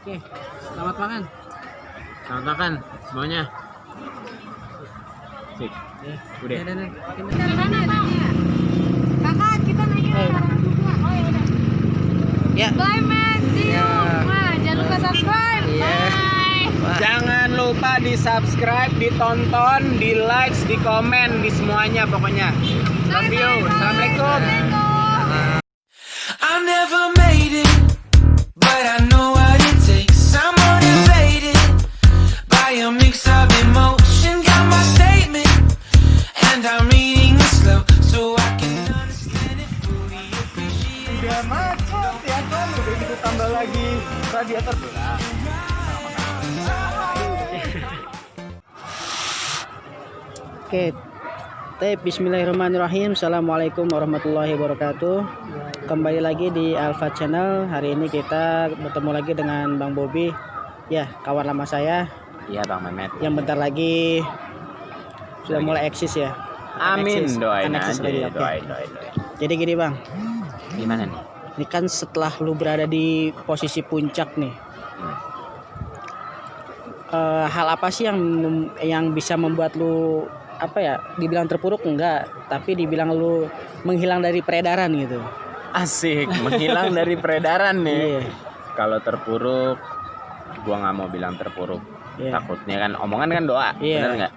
Oke, selamat makan. Selamat makan semuanya. Sip. Udah. Kakak, kita naikin sekarang juga. Oh ya udah. Ya. Bye man, see you. Ya. Nah, jangan lupa subscribe. Iya. Bye. Jangan lupa di subscribe, ditonton, di like, di komen, di semuanya pokoknya. Love you. Assalamualaikum. I never made it, but I know what it takes. I'm motivated by a mix of emotion. Got my statement, and I'm reading it slow so I can understand it fully. Appreciate Udah macet ya kan, udah gitu tambah lagi radiator. Oke. Bismillahirrahmanirrahim. Assalamualaikum warahmatullahi wabarakatuh. Kembali lagi di Alpha Channel. Hari ini kita bertemu lagi dengan Bang Bobi. Ya, kawan lama saya Iya Bang Mehmet. yang bentar lagi sudah mulai eksis ya. Amin, Eksis. doain Akan eksis aja, lagi, oke. doain. Jadi gini Bang, Gimana nih? ini kan setelah lu berada di posisi puncak nih, hal apa sih yang bisa membuat lu dibilang terpuruk enggak, tapi dibilang lu menghilang dari peredaran gitu. Asik, menghilang dari peredaran nih. Iya. Kalau terpuruk, gua nggak mau bilang terpuruk. Iya. Takutnya kan omongan kan doa, Iya. benar nggak?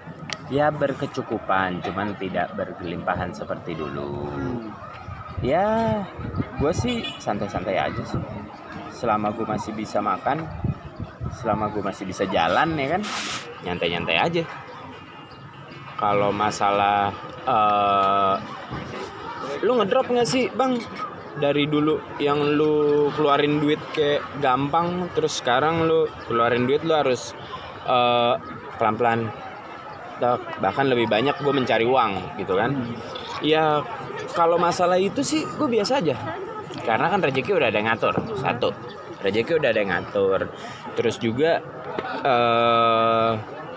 Ya berkecukupan, cuman tidak berkelimpahan seperti dulu. Ya, gue sih santai-santai aja sih. Selama gue masih bisa makan, selama gue masih bisa jalan ya kan, nyantai-nyantai aja. Kalau masalah, lu ngedrop nggak sih bang? Dari dulu yang lu keluarin duit kayak gampang, terus sekarang lu keluarin duit lu harus pelan-pelan. Bahkan lebih banyak gue mencari uang gitu kan. Ya kalau masalah itu sih gue biasa aja, karena kan rezeki udah ada yang ngatur. Satu, rezeki udah ada yang ngatur. Terus juga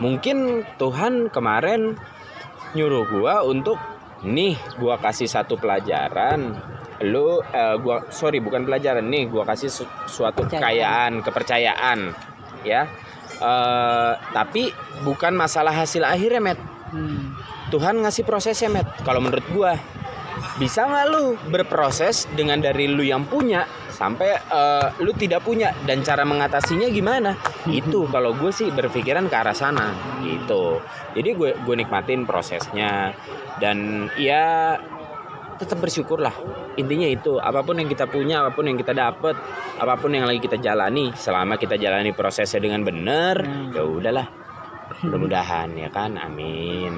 mungkin Tuhan kemarin nyuruh gue untuk nih gue kasih satu pelajaran. Bukan pelajaran nih, gue kasih suatu kepercayaan ya. Tapi bukan masalah hasil akhirnya, Met. Tuhan ngasih prosesnya, Met. Kalau menurut gua, bisa nggak lu berproses dengan dari lu yang punya sampai lu tidak punya, dan cara mengatasinya gimana? Itu kalau gue sih berpikiran ke arah sana gitu. Jadi gue nikmatin prosesnya, dan ya tetap bersyukur lah. Intinya itu, apapun yang kita punya, apapun yang kita dapat, apapun yang lagi kita jalani, selama kita jalani prosesnya dengan benar, ya udahlah. Mudah-mudahan ya kan, amin.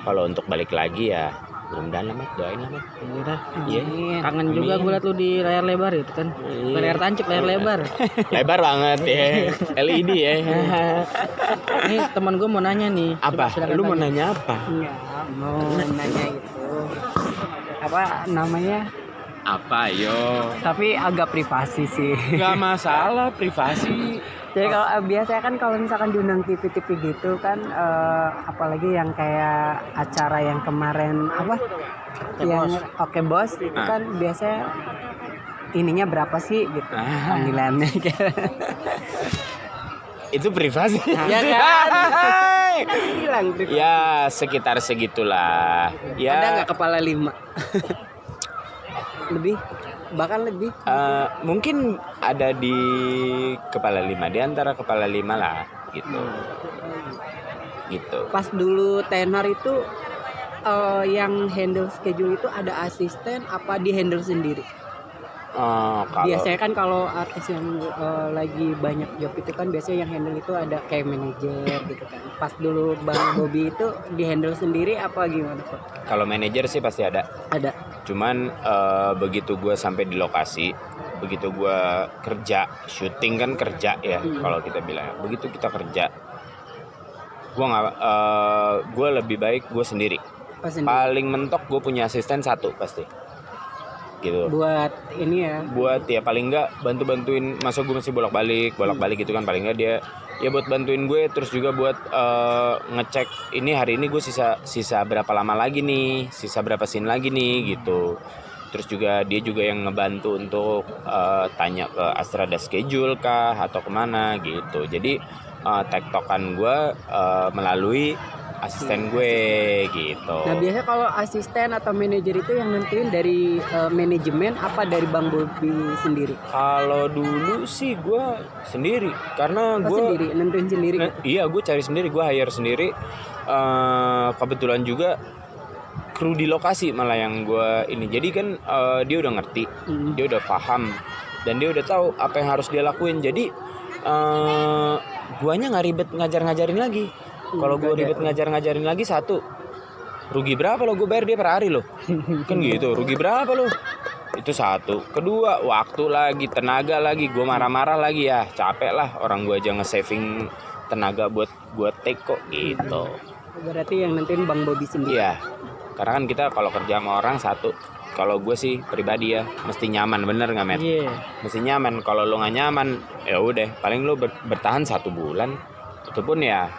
Kalau untuk balik lagi ya mudah-mudahan lah, Mat, doain lah, Mat. Udah, Iya. kangen juga gue liat lu di layar lebar itu kan. Iya. Layar tancap, layar lebar. Lebar banget ya, LED ya. Nih teman gue mau nanya nih. Apa? Silakan Lu mau tanya. nanya apa? Enggak, mau nanya itu apa namanya, Apa yo? tapi agak privasi sih. Gak masalah, privasi. Jadi kalau biasanya kan kalau misalkan diundang TV-TV gitu kan, apalagi yang kayak acara yang kemarin apa, yang Oke Bos itu Ah. kan biasanya ininya berapa sih gitu Ah. panggilannya. Itu privasi. Ya kan? Bilang privasi. Ya sekitar segitulah. Ada Ya nggak kepala 5? Lebih, bahkan lebih. mungkin ada di kepala 5, di antara kepala 5 lah gitu. Gitu. Pas dulu tenar itu yang handle schedule itu ada asisten apa di handle sendiri? Kalau Biasanya kan kalau artis yang lagi banyak job itu kan biasanya yang handle itu ada kayak manajer gitu kan. Pas dulu Bang Bobi itu di handle sendiri apa gimana Pak? kalau manajer sih pasti ada. Ada. Cuman begitu gue sampai di lokasi, begitu gue kerja, syuting kan kerja ya, kalau kita bilang. Begitu kita kerja, gue lebih baik gue sendiri. Pas sendiri. Paling mentok gue punya asisten 1 pasti. Gitu. Buat ini ya. Buat ya paling enggak bantu-bantuin, masa gue masih bolak-balik gitu kan, paling enggak dia ya buat bantuin gue, terus juga buat ngecek ini hari ini gue sisa berapa lama lagi nih, sisa berapa scene lagi nih gitu. Terus juga dia juga yang ngebantu untuk tanya ke Astra ada schedule kah atau kemana gitu. Jadi tektokan gue melalui asisten gue gitu. Nah biasanya kalau asisten atau manajer itu yang nentuin dari manajemen apa dari Bang Bobi sendiri? Kalau dulu sih gue sendiri, karena gue sendiri nentuin sendiri. Iya, gue cari sendiri, gue hire sendiri. Kebetulan juga kru di lokasi malah yang gue ini. Jadi kan dia udah ngerti, dia udah paham, dan dia udah tahu apa yang harus dia lakuin. Jadi guanya nggak ribet ngajar-ngajarin lagi. Kalau gue ribet ngajar-ngajarin lagi, satu, rugi berapa lo gue bayar dia per hari lo? Kan gitu, rugi berapa lo? Itu satu. Kedua, waktu lagi, tenaga lagi, gue marah-marah lagi ya, capek lah. Orang gue aja nge-saving tenaga buat take kok gitu. Berarti yang nentuin Bang Bobi sendiri. Iya, karena kan kita kalau kerja sama orang satu, kalau gue sih pribadi ya mesti nyaman, bener nggak Met? Iya. Mesti nyaman. Kalau lo nggak nyaman, ya udah, paling lo bertahan 1 bulan. Itu pun ya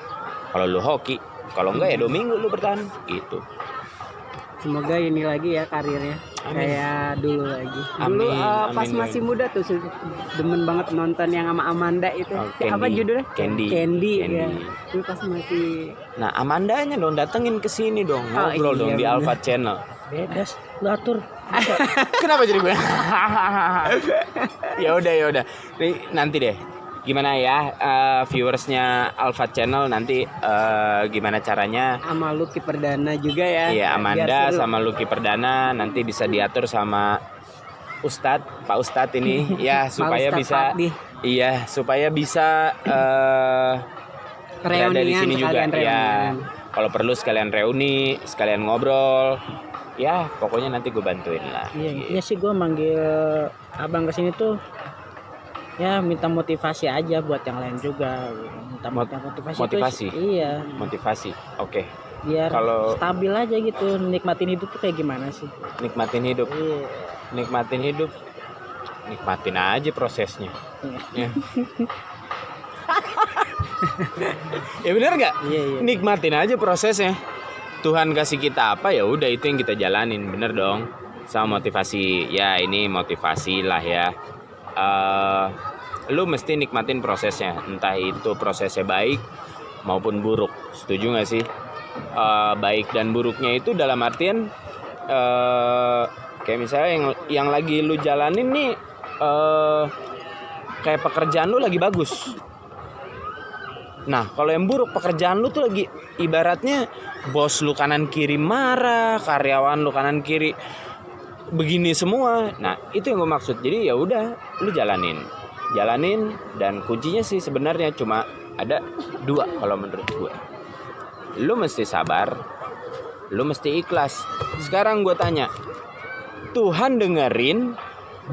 kalau lo hoki, kalau enggak ya 2 minggu lo bertahan gitu. Semoga ini lagi ya karirnya. Amin. Kayak dulu lagi. Dulu Amin, pas amin, masih muda tuh demen banget nonton yang sama Amanda itu. Oh, Apa Candy. judulnya? Candy. Ya. Dulu pas masih Nah, Amandanya dong datengin ke sini dong, ngobrol iya, dong di bener. Alpha Channel. Beda, lu atur. Kenapa jadi gue? Ya udah. Nanti deh. Gimana ya viewersnya Alpha Channel nanti gimana caranya? sama Lucky Perdana juga ya. Iya, Biar Amanda seru. sama Lucky Perdana nanti bisa diatur sama Pak Ustadz ini ya supaya Ustadz bisa Fatih. iya, supaya bisa berada di sini juga sekalian ya. reunian. Kalau perlu sekalian reuni, sekalian ngobrol. Ya, pokoknya nanti gue bantuin lah. Iya, intinya sih gue manggil abang ke sini tuh ya minta motivasi aja buat yang lain juga. Minta motivasi. motivasi? Tuh, iya, Motivasi. Oke. biar Kalau- stabil aja gitu, nikmatin hidup tuh kayak gimana sih? Nikmatin hidup. Iya. Nikmatin hidup. Nikmatin aja prosesnya. Ya. Ya benar nggak? Iya. Nikmatin aja prosesnya. Tuhan kasih kita apa ya udah itu yang kita jalanin, bener dong. Sama motivasi, ya ini motivasi lah ya. Lu mesti nikmatin prosesnya, entah itu prosesnya baik maupun buruk. Setuju nggak sih? Baik dan buruknya itu dalam artian kayak misalnya yang lagi lu jalanin nih, kayak pekerjaan lu lagi bagus. Nah, kalau yang buruk, pekerjaan lu tuh lagi ibaratnya bos lu kanan kiri marah, karyawan lu kanan kiri begini semua. Nah, itu yang gue maksud. Jadi ya udah, lu jalanin, dan kuncinya sih sebenarnya cuma ada 2 kalau menurut gue. Lu mesti sabar, lu mesti ikhlas. Sekarang gue tanya, Tuhan dengerin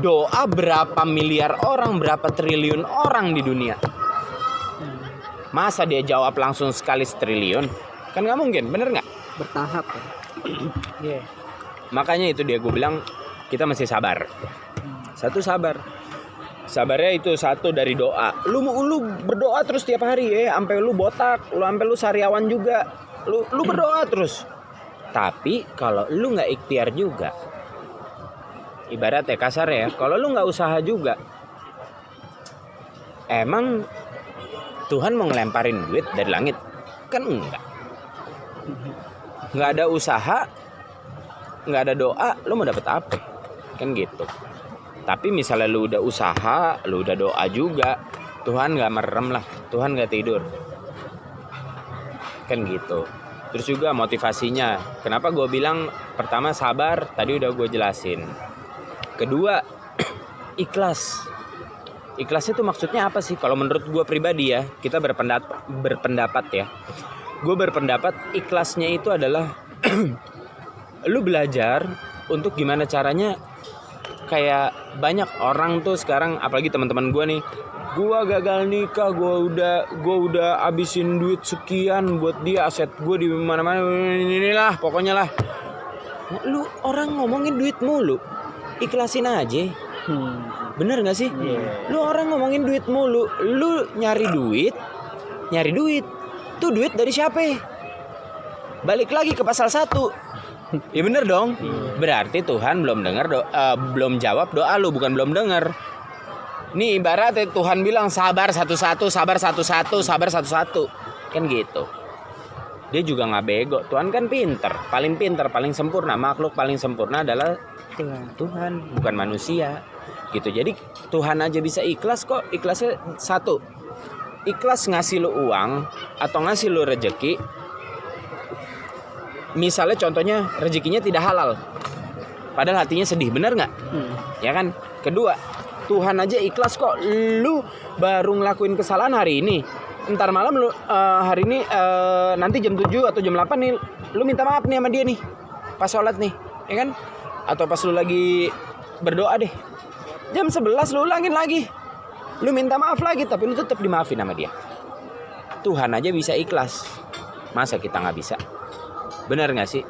doa berapa miliar orang, berapa triliun orang di dunia? Masa dia jawab langsung sekali 1 triliun? Kan nggak mungkin, bener nggak? Bertahap ya. Iya. Makanya itu dia gue bilang kita mesti sabar. Satu, sabar. Sabarnya itu satu dari doa. Lu berdoa terus tiap hari ya, sampai lu botak, sampai lu sariawan juga. Lu berdoa terus. Tapi kalau lu nggak ikhtiar juga, ibaratnya kasar ya, kalau lu nggak usaha juga, emang Tuhan mau ngelemparin duit dari langit? Kan enggak. Nggak ada usaha, nggak ada doa, lu mau dapet apa? Kan gitu. Tapi misalnya lu udah usaha, lu udah doa juga, Tuhan nggak merem lah, Tuhan nggak tidur. Kan gitu. Terus juga motivasinya. Kenapa gue bilang pertama sabar, tadi udah gue jelasin. Kedua, ikhlas. Ikhlas itu maksudnya apa sih? Kalau menurut gue pribadi ya, kita berpendapat ya. Gue berpendapat ikhlasnya itu adalah lu belajar untuk gimana caranya. Kayak banyak orang tuh sekarang, apalagi teman-teman gue nih, gue gagal nikah, gue udah abisin duit sekian buat dia, aset gue di mana-mana, inilah pokoknya lah. Lu orang ngomongin duit mulu, ikhlasin aja. Bener gak sih? Lu orang ngomongin duit mulu, lu nyari duit. Tuh duit dari siapa? Balik lagi ke pasal 1. Ya bener dong. Berarti Tuhan belum belum jawab doa lu, bukan belum dengar. Nih ibaratnya Tuhan bilang sabar satu-satu, sabar satu-satu, sabar satu-satu. Kan gitu. Dia juga nggak bego. Tuhan kan pinter, paling sempurna. Makhluk paling sempurna adalah Tuhan, bukan manusia. Gitu. Jadi Tuhan aja bisa ikhlas kok. Ikhlasnya satu. Ikhlas ngasih lu uang atau ngasih lu rejeki. Misalnya contohnya rezekinya tidak halal. Padahal hatinya sedih, bener nggak? Ya kan? Kedua, Tuhan aja ikhlas kok. Lu baru ngelakuin kesalahan hari ini. Ntar malam lu hari ini nanti jam 7 atau jam 8 nih lu minta maaf nih sama dia nih pas sholat nih, ya kan? Atau pas lu lagi berdoa deh, jam 11 lu ulangin lagi, lu minta maaf lagi tapi lu tetap dimaafin sama dia. Tuhan aja bisa ikhlas, masa kita nggak bisa? Benar nggak sih?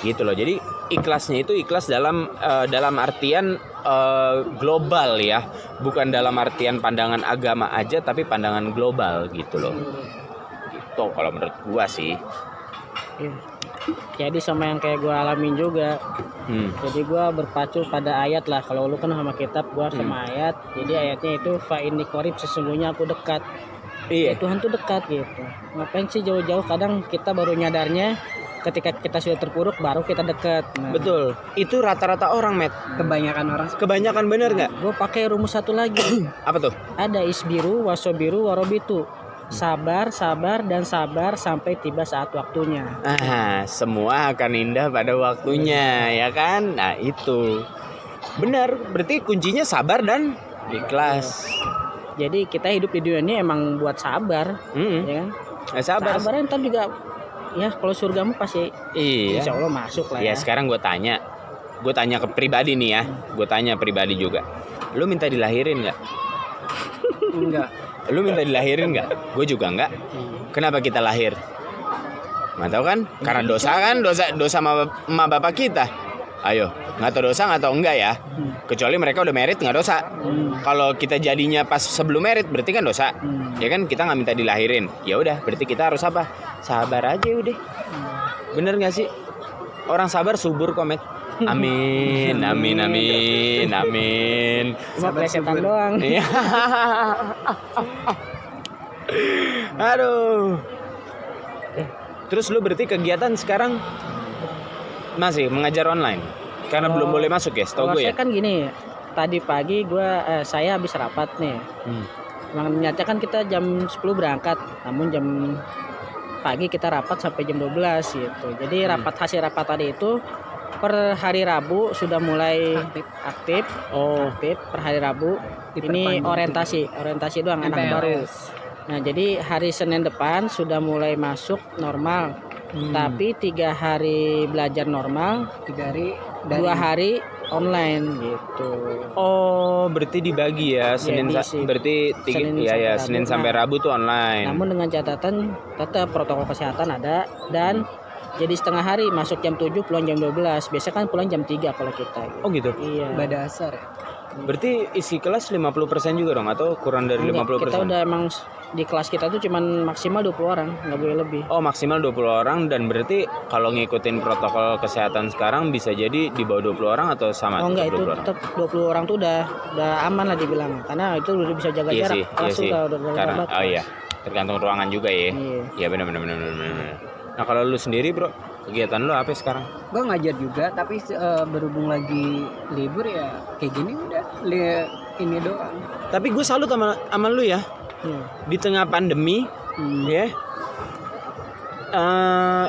Gitu loh. Jadi ikhlasnya itu ikhlas dalam artian global ya, bukan dalam artian pandangan agama aja tapi pandangan global gitu loh. Gitu kalau menurut gua sih. Jadi sama yang kayak gua alamin juga. Jadi gua berpacu pada ayat lah. Kalau lu kan sama kitab, gua sama ayat. Jadi ayatnya itu fa inni qarib, sesungguhnya aku dekat. Iya. Tuhan tuh dekat gitu. Ngapain sih jauh-jauh? Kadang kita baru nyadarnya ketika kita sudah terpuruk baru kita dekat. Betul. Itu rata-rata orang, Met. Kebanyakan bener nggak? Gue pakai rumus satu lagi. Apa tuh? Ada isbiru, wasobiru, warobitu. Sabar, sabar, dan sabar sampai tiba saat waktunya. Semua akan indah pada waktunya, ya kan? Nah itu benar. Berarti kuncinya sabar dan ikhlas. Jadi kita hidup di dunia ini emang buat sabar, ya kan? Sabar. Sabar ntar juga. Ya kalau surgamu pasti insya Allah masuk lah ya. Ya sekarang gue tanya ke pribadi nih ya. Gue tanya pribadi juga. Lu minta dilahirin nggak? Enggak. Lu minta dilahirin nggak? Gue juga nggak. Kenapa kita lahir? Nggak tahu kan? Karena dosa kan, dosa sama bapak kita. Ayo, nggak tahu dosa nggak tahu enggak ya. Kecuali mereka udah merit nggak dosa. Kalau kita jadinya pas sebelum merit berarti kan dosa. Ya kan kita nggak minta dilahirin. Ya udah, berarti kita harus apa? Sabar aja udah. Bener nggak sih? Orang sabar subur komet. Amin, amin, amin, amin. Cuma plesetan doang. Iya. Aduh. Terus lu berarti kegiatan sekarang masih mengajar online? Karena belum boleh masuk ya, setahu gue ya. Saya kan gini, tadi pagi saya habis rapat nih. Ternyata kan kita jam 10 berangkat, namun jam pagi kita rapat sampai jam 12 gitu. Jadi hasil rapat tadi itu per hari Rabu sudah mulai aktif. Aktif per hari Rabu. Ini orientasi doang anak baru. Nah, jadi hari Senin depan sudah mulai masuk normal. Tapi 3 hari belajar normal, 2 hari online gitu. Oh, berarti dibagi ya. Senin sampai Rabu tuh online. Namun dengan catatan tetap protokol kesehatan ada dan jadi setengah hari, masuk jam 7 pulang jam 12. Biasanya kan pulang jam 3 kalau kita. Oh gitu. Iya. Badasar. Berarti isi kelas 50% juga dong atau kurang dari 50%? Kita udah emang di kelas kita tuh cuman maksimal 20 orang, nggak boleh lebih. Oh, maksimal 20 orang dan berarti kalau ngikutin protokol kesehatan sekarang bisa jadi di bawah 20 orang atau sama? Oh enggak, itu tetap 20 orang tuh udah aman lah dibilang. Karena itu udah bisa jaga jarak. Iya sih. Karena tergantung ruangan juga ya. Iya benar. Nah, kalau lu sendiri, Bro, kegiatan lu apa sekarang? Gue ngajar juga, tapi berhubung lagi libur ya kayak gini udah ini doang. Tapi gue salut sama lu ya. Di tengah pandemi, ya.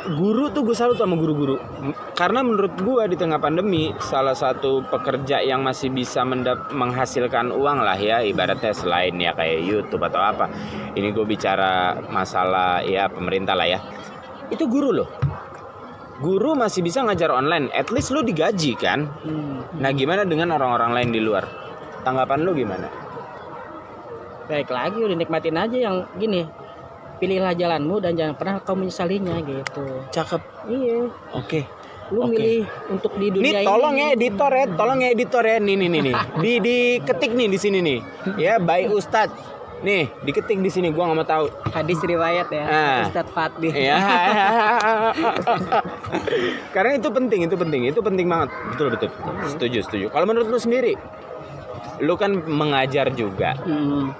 Guru tuh gue salut sama guru-guru. Karena menurut gue di tengah pandemi salah satu pekerja yang masih bisa menghasilkan uang lah ya, ibaratnya selain ya kayak YouTube atau apa. Ini gue bicara masalah ya pemerintah lah ya. Itu guru loh. Guru masih bisa ngajar online, at least lu digaji kan. Nah gimana dengan orang-orang lain di luar? Tanggapan lu gimana? Baik lagi udah nikmatin aja yang gini. Pilihlah jalanmu dan jangan pernah kau menyesalinya gitu. Cakep. Iya. Oke. Lu milih untuk di dunia ini. Tolong ya editor ya. Nih. Diketik nih di sini nih. Ya, by Ustadz. Nih, diketik di sini gua nggak mau tahu. Hadis riwayat ya. Ah. Ustadz Fatih. Iya. Karena itu penting banget. Betul. Setuju. Kalau menurut lu sendiri, lu kan mengajar juga,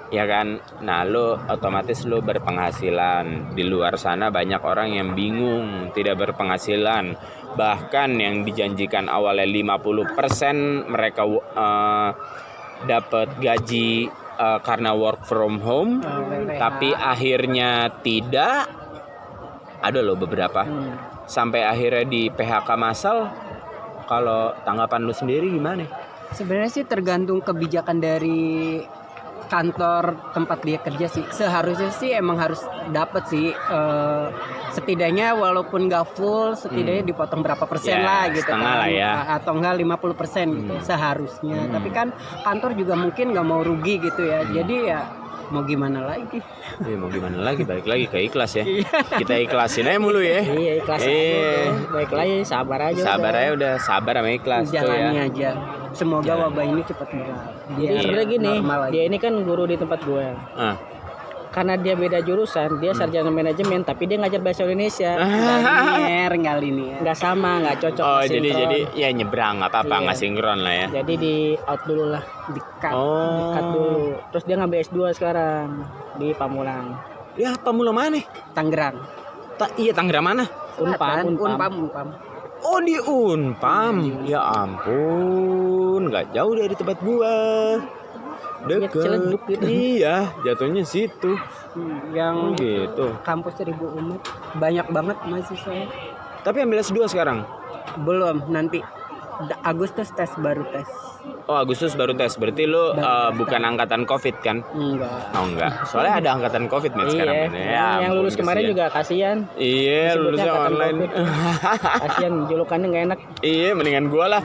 ya kan? Nah, lu otomatis lu berpenghasilan. Di luar sana banyak orang yang bingung, tidak berpenghasilan. Bahkan yang dijanjikan awalnya 50% mereka dapat gaji karena work from home, tapi akhirnya tidak. Ada loh beberapa sampai akhirnya di PHK massal. Kalau tanggapan lu sendiri gimana? Sebenarnya sih tergantung kebijakan dari kantor tempat dia kerja sih. Seharusnya sih emang harus dapat sih, setidaknya walaupun nggak full, setidaknya dipotong berapa persen Ya, lah gitu setengah kan. lah ya. Atau enggak 50% gitu seharusnya. Tapi kan kantor juga mungkin nggak mau rugi gitu ya. Jadi ya mau gimana lagi? Mau gimana lagi, balik lagi ke ikhlas ya. Kita ikhlasin aja mulu ya. Iya, ikhlas aja. Baik lagi, sabar aja. Sabar aja udah, sabar sama ikhlas tuh Jalani ya. aja. Semoga wabah ini cepat berlalu. Jadi Iya. sebenarnya gini, normal lagi. dia ini kan guru di tempat gue. Ah. Karena dia beda jurusan, dia sarjana manajemen, tapi dia ngajar bahasa Indonesia. Nggak linear. Nggak sama, nggak cocok. Oh, nggak jadi sinkron. ya nyebrang nggak apa-apa, Iya. nggak sinkron lah ya. Jadi di out dulu lah, Dekat. cut dulu. Terus dia ngambil S2 sekarang di Pamulang. Ya, Pamulang mana? Tangerang. Iya, Tangerang mana? Unpam. Unpam. Oh, di Unpam. Ya ampun, nggak jauh dari tempat gua. Deket. Ciledug gitu. Iya, jatuhnya situ. Yang Gitu. kampus 1000 umat banyak banget mahasiswa. Tapi ambil S2 sekarang. Belum, nanti Agustus baru tes. Oh, Agustus baru tes. Berarti lu bukan angkatan Covid kan? Enggak. Oh enggak. Soalnya ada angkatan Covid nih sekarang. Iya, Men. yang ampun, lulus kemarin kasihan. juga kasihan. Iya, Disebutnya lulusnya angkatan online. Covid. Kasihan, julukannya nggak enak. Iya, mendingan gua lah.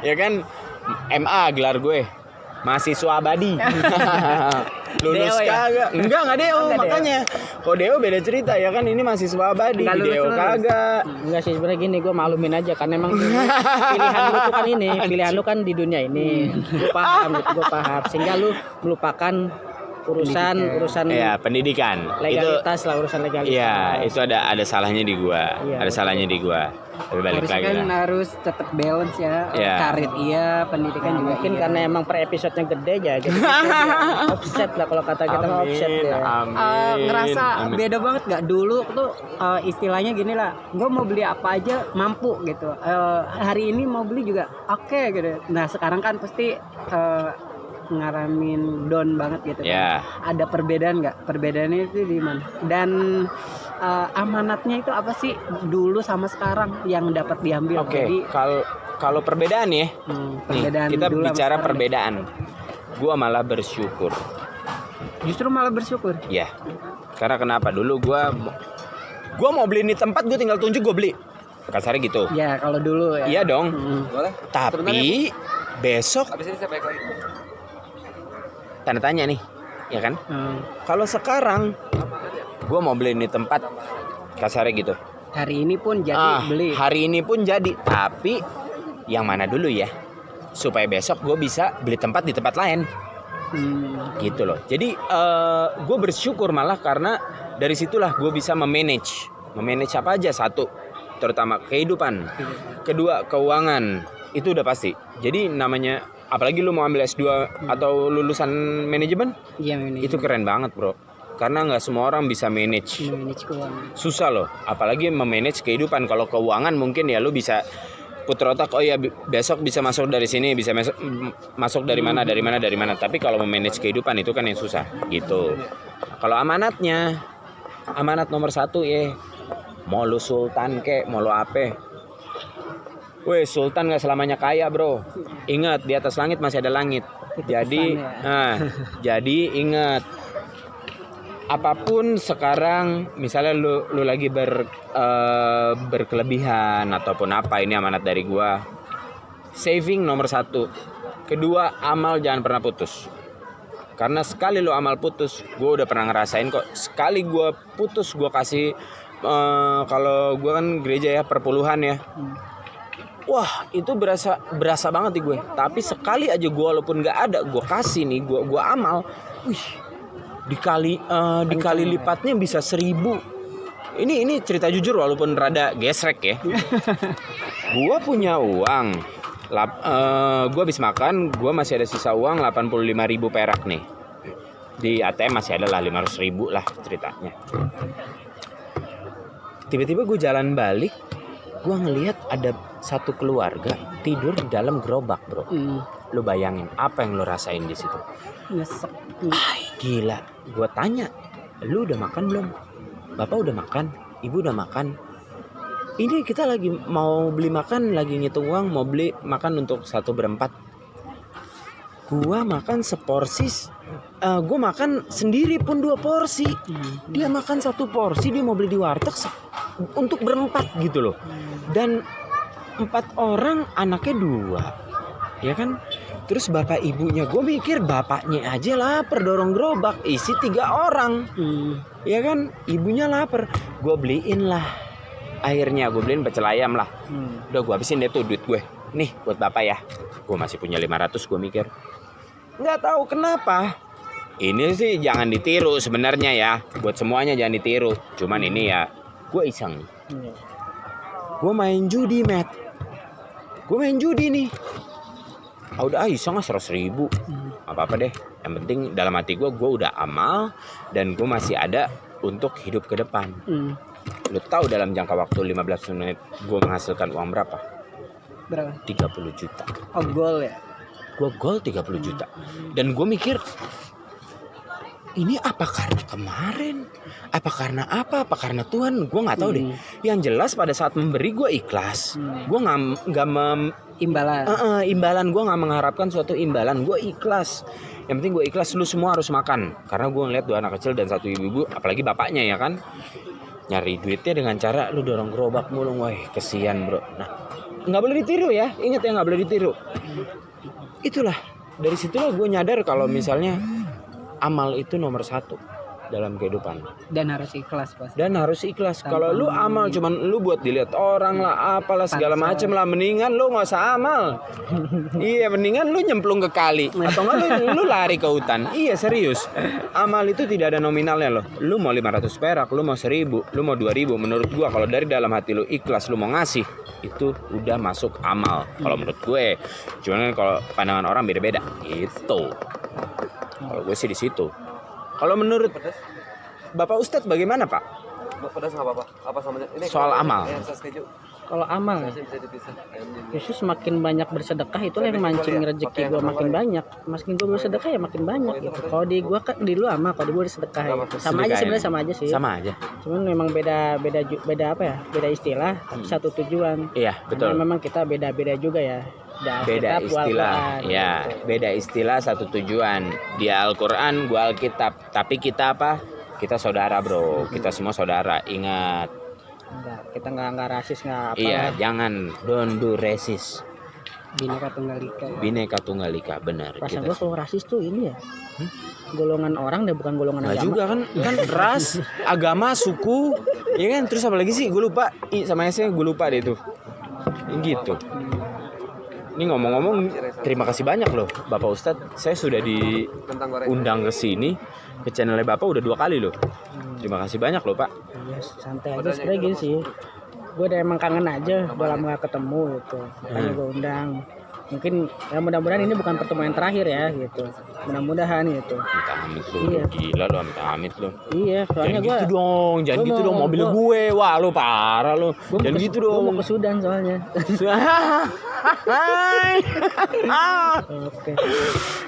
Ya kan, MA gelar gue. Mahasiswa abadi. Lulus Deo ya? kagak? Enggak Deo, Enggak Deo. makanya. Kok Deo beda cerita ya kan, ini mahasiswa abadi. Enggak Di Deo lulus-lulus. kagak. Enggak sih, sebenarnya gini, gue maklumin aja karena emang pilihan lu tuh kan ini, pilihan lu kan di dunia ini. Gue paham, gue paham. Sehingga lu melupakan urusan Iya, pendidikan. legalitas lah, urusan legalitas. Iya, itu ada salahnya di gua. Iya, Ada salahnya di gua. Tapi balik Harusnya lagi kan lah. harus tetap balance ya. Iya. Karir iya, pendidikan juga Mungkin iya. karena emang per episodenya gede aja jadi kita offset lah kalau kata kita mah offset ya. Ngerasa Amin. beda banget gak dulu tuh, istilahnya gini lah, gue mau beli apa aja mampu gitu. Hari ini mau beli juga oke gitu. Nah sekarang kan pasti ngaramin down banget gitu kan. Ya. Ada perbedaan nggak? Perbedaannya itu di mana? Dan amanatnya itu apa sih dulu sama sekarang yang dapat diambil? Oke, Jadi kalau perbedaan ya. Nih, perbedaan kita dulu sama bicara sekarang. perbedaan. Gua malah bersyukur. Justru malah bersyukur. Ya. Karena kenapa? Dulu gua mau beli di tempat, gua tinggal tunjuk gua beli. Kasarnya gitu. Ya kalau dulu ya. Iya dong. Boleh. Tapi besok tanda tanya nih, ya kan? Kalau sekarang gua mau beli di tempat, kasarnya gitu. Hari ini pun jadi beli. Hari ini pun jadi, tapi yang mana dulu ya? Supaya besok gue bisa beli tempat di tempat lain. Gitu loh. Jadi gue bersyukur malah karena dari situlah gue bisa memanage apa aja. Satu, terutama kehidupan. Kedua, keuangan. Itu udah pasti. Jadi namanya, apalagi lu mau ambil S2 atau lulusan manajemen, Iya, ini. itu keren banget bro. Karena nggak semua orang bisa manage. Manage keuangan. Susah loh, apalagi memanage kehidupan. Kalau keuangan mungkin ya lu bisa putar otak, oh ya besok bisa masuk dari sini, bisa masuk dari mana. Tapi kalau memanage kehidupan itu kan yang susah gitu. Kalau amanatnya, amanat nomor 1 ya, mau lu sultan kek, mau lu apa. Weh, sultan gak selamanya kaya bro. Ingat, di atas langit masih ada langit. Jadi jadi ingat, apapun sekarang, misalnya lu lagi berkelebihan ataupun apa, ini amanat dari gua. Saving nomor 1. Kedua, amal jangan pernah putus. Karena sekali lu amal putus, gua udah pernah ngerasain kok. Sekali gua putus, gua kasih kalau gua kan gereja ya, perpuluhan ya. Wah, itu berasa banget di gue. Tapi sekali aja gue walaupun nggak ada, gue kasih nih, gue amal. Wih, dikali lipatnya bisa 1.000. Ini cerita jujur walaupun rada gesrek ya. Gua punya uang, gua habis makan, gua masih ada sisa uang 85.000 perak nih. Di ATM masih ada lah 500.000 lah ceritanya. Tiba-tiba gue jalan balik, gue ngelihat ada satu keluarga tidur di dalam gerobak, bro. Lo bayangin apa yang lo rasain di situ? Nyesek. Gila. Gue tanya, lu udah makan belum? Bapak udah makan, ibu udah makan. Ini kita lagi mau beli makan, lagi ngitung uang, mau beli makan untuk 1 berempat. Gue makan seporsi, gue makan sendiri pun 2 porsi. Dia makan 1 porsi, dia mau beli di warteg untuk berempat gitu loh. Dan 4 orang, anaknya 2, ya kan? Terus bapak ibunya, gue mikir bapaknya aja lapar dorong gerobak isi 3 orang, ya kan? Ibunya lapar, gue beliin lah. Akhirnya gue beliin pecel ayam lah. Udah gue habisin deh tuh duit gue. Nih buat bapak ya. Gue masih punya 500, gue mikir. Nggak tahu kenapa. Ini sih jangan ditiru sebenarnya ya. Buat semuanya jangan ditiru. Cuman ini ya, gue iseng. Gue main judi, Matt. Gue main judi nih. Udah iseng 100.000. Apa-apa deh. Yang penting dalam hati gue udah amal. Dan gue masih ada untuk hidup ke depan. Lu tahu dalam jangka waktu 15 menit gue menghasilkan uang berapa? Berapa? 30 juta. Oh, gol ya? Gue gol 30 juta. Dan gue mikir, ini apa karena kemarin? Apa karena apa? Apa karena Tuhan? Gue gak tahu deh. Yang jelas pada saat memberi gue ikhlas. Gue gak Imbalan. Imbalan. Gue gak mengharapkan suatu imbalan. Gue ikhlas. Yang penting gue ikhlas. Lu semua harus makan. Karena gue ngeliat 2 anak kecil dan 1 ibu-ibu, apalagi bapaknya ya kan, nyari duitnya dengan cara lu dorong gerobak mulu. Wah, kesian bro. Nah, gak boleh ditiru ya. Ingat ya, gak boleh ditiru. Itulah, dari situlah gue nyadar kalau misalnya amal itu nomor 1 dalam kehidupan. Dan harus ikhlas pasti. Dan harus ikhlas. Kalau lu amal cuman lu buat dilihat orang lah, apalah segala macem lah, mendingan lu nggak usah amal. Iya, mendingan lu nyemplung ke kali atau nggak lu lari ke hutan. Iya, serius. Amal itu tidak ada nominalnya loh. Lu mau 500 perak, lu mau 1.000, lu mau 2.000. Menurut gua kalau dari dalam hati lu ikhlas, lu mau ngasih, itu udah masuk amal. Kalau menurut gue. Cuman kan kalau pandangan orang beda-beda. Itu. Kalau gue sih di situ. Kalau menurut Bapak Ustadz bagaimana Pak? Pedas nggak apa-apa. Apa samanya? Ini Soal amal. Saus keju. Kalau amal, Bisa dipisah. justru semakin banyak bersedekah itu yang mancing rezeki gue makin banyak. Makin gue bersedekah ya makin banyak gitu. Kalau di gue kan di lu amal, kalau di gue sedekah gitu. Sama aja sebenarnya, sama aja sih. Sama aja. Cuman memang beda apa ya? Beda istilah, tapi satu tujuan. Iya, betul. Karena memang kita beda-beda juga ya. Beda istilah. Ya, gitu. beda istilah, satu tujuan. Dia Al-Qur'an, gua Alkitab. Tapi kita apa? Kita saudara, bro. Kita semua saudara. Ingat. Enggak, kita enggak rasis, enggak apa. Iya, jangan don't do racist. Bineka Tunggal Ika. Bineka Tunggal Ika, benar. Perasaan gue kalau rasis tuh ini ya. Golongan orang dan bukan golongan Nggak agama. juga kan ras, agama, suku, ya kan. Terus apa lagi sih? Gue lupa. Sama S-nya gue lupa deh itu. Gitu. Ini ngomong-ngomong, terima kasih banyak loh Bapak Ustadz. Saya sudah diundang ke sini, ke channelnya Bapak udah 2 kali loh. Terima kasih banyak loh Pak. Ya, santai aja sebenarnya gini sih. Gue udah emang kangen aja, udah lama gak ketemu gitu. Makanya gue undang. Mungkin ya mudah-mudahan ini bukan pertemuan yang terakhir ya gitu. Mudah-mudahan gitu. Amit lu, Iya. gila lu, amit lu. Iya, soalnya Jangan gue gitu dong, jangan gitu dong, mobil gue. Wah, lu parah lu. Jangan gitu Gue mau dong. ke Sudan soalnya. Oke.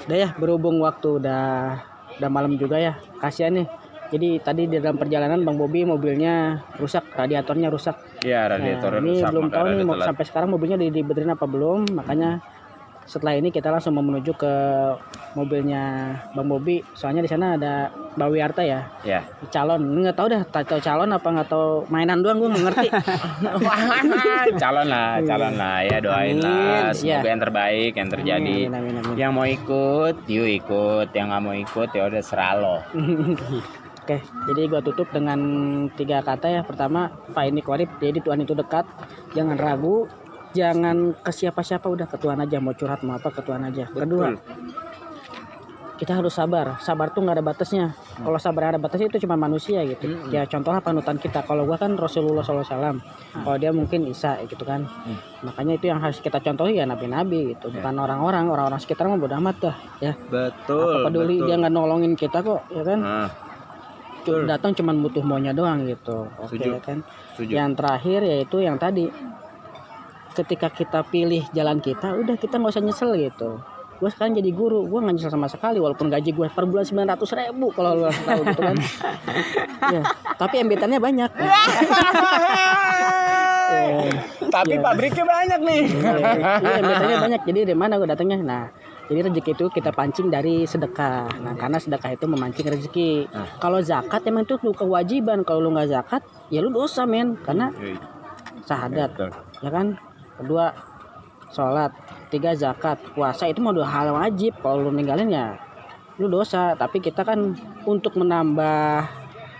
Udah ya, berhubung waktu udah malam juga ya. Kasihan nih. Jadi tadi di dalam perjalanan Bang Bobi mobilnya rusak, radiatornya rusak. Iya, radiator Nah, ini rusak, belum tahu makanya nih telat. sampai sekarang mobilnya dibenerin apa belum. Makanya setelah ini kita langsung mau menuju ke mobilnya Bang Bobi. Soalnya di sana ada Mbak Wiarta ya, Ya. calon. Nggak tahu dah, tahu calon apa nggak tahu mainan doang, gue nggak ngerti. calon lah ya, doain lah. Amin. Semoga Iya. yang terbaik yang terjadi. Amin. Yang mau ikut, yuk ikut. Yang nggak mau ikut, ya udah serah lo. Oke, jadi gua tutup dengan 3 kata ya. Pertama, fa'ini qarib, jadi Tuhan itu dekat. Jangan ragu, jangan ke siapa-siapa, udah ke Tuhan aja. Mau curhat mau apa, ke Tuhan aja. Kedua, kita harus sabar. Sabar tuh nggak ada batasnya. Kalau sabar ada batasnya itu cuma manusia gitu. Ya contohnya panutan kita. Kalau gua kan Rasulullah SAW. Kalau dia mungkin Isa gitu kan. Makanya itu yang harus kita contohi ya nabi-nabi gitu. Bukan orang-orang sekitar mah bodo amat dah ya. Betul. Apa peduli dia nggak nolongin kita kok ya kan. Betul. Datang cuma butuh maunya doang gitu. Oke Setuju. ya kan. Setuju. Yang terakhir yaitu yang tadi. Ketika kita pilih jalan kita, udah kita nggak usah nyesel gitu. Gue sekarang jadi guru, gue nggak nyesel sama sekali walaupun gaji gue per bulan 900.000 kalau lo tahu gitu kan. Ya, tapi embetannya banyak. Tapi pabriknya banyak nih. Iya, embetannya banyak. Jadi dari mana gue datangnya? Nah, jadi rezeki itu kita pancing dari sedekah. Nah, karena sedekah itu memancing rezeki. Kalau zakat emang itu kewajiban. Kalau lu nggak zakat, ya lu dosa men. Karena syahadat, ya kan. Kedua, sholat. 3 zakat, puasa itu mau 2 hal wajib. Kalau lu ninggalin ya lu dosa. Tapi kita kan untuk menambah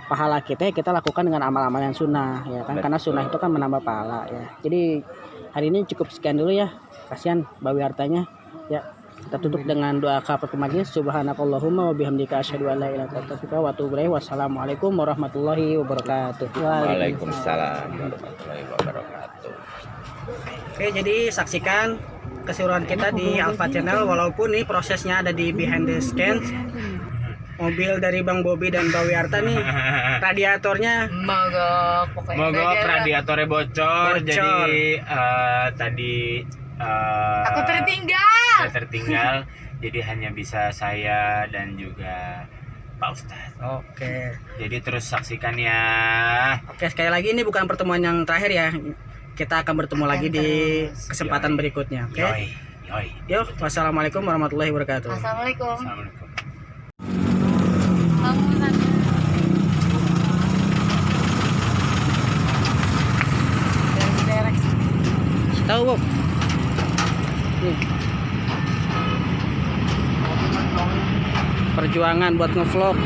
pahala kita ya kita lakukan dengan amal-amal yang sunnah ya kan. Karena sunnah itu kan menambah pahala ya. Jadi hari ini cukup sekian dulu ya. Kasihan bawi hartanya ya. Kita tutup dengan doa kafaratul majelis. Subhanakallahumma wa bihamdika asyhadu an la ilaha illa anta astaghfiruka wa atubu ilaik. Wassalamualaikum warahmatullahi wabarakatuh. Waalaikumsalam warahmatullahi wabarakatuh. Oke, jadi saksikan keseruan kita di Alfa Channel walaupun nih prosesnya ada di behind the scenes. Mobil dari Bang Bobi dan Bawi Arta nih radiatornya Mogok pokoknya. Mogok radiatornya bocor. Jadi tadi Aku tertinggal. saya tertinggal. Jadi hanya bisa saya dan juga Pak Ustadz. Oke. Jadi terus saksikan ya. Oke, sekali lagi ini bukan pertemuan yang terakhir ya. Kita akan bertemu lagi di kesempatan berikutnya. Oke. Yoi. Yuk, wassalamualaikum warahmatullahi wabarakatuh. Assalamualaikum. Assalamualaikum. Bangunan. Tahu, Bob? Nih. Perjuangan buat ngevlog.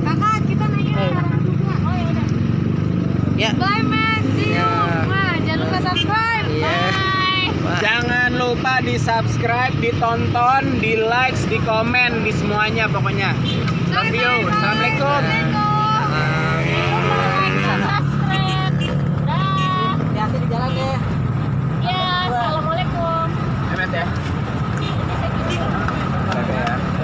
Kakak, kita naik sekarang juga. Oh ya udah. Ya. Bye man, see you. Ya. Wah, jangan lupa subscribe. Iya. Bye. Jangan lupa di subscribe, ditonton, di likes, di komen, di semuanya pokoknya. Love you. Assalamualaikum. Subscribe. Dah. Hati-hati di jalan ya. Ya, assalamualaikum. Emet ya. Dadah ya.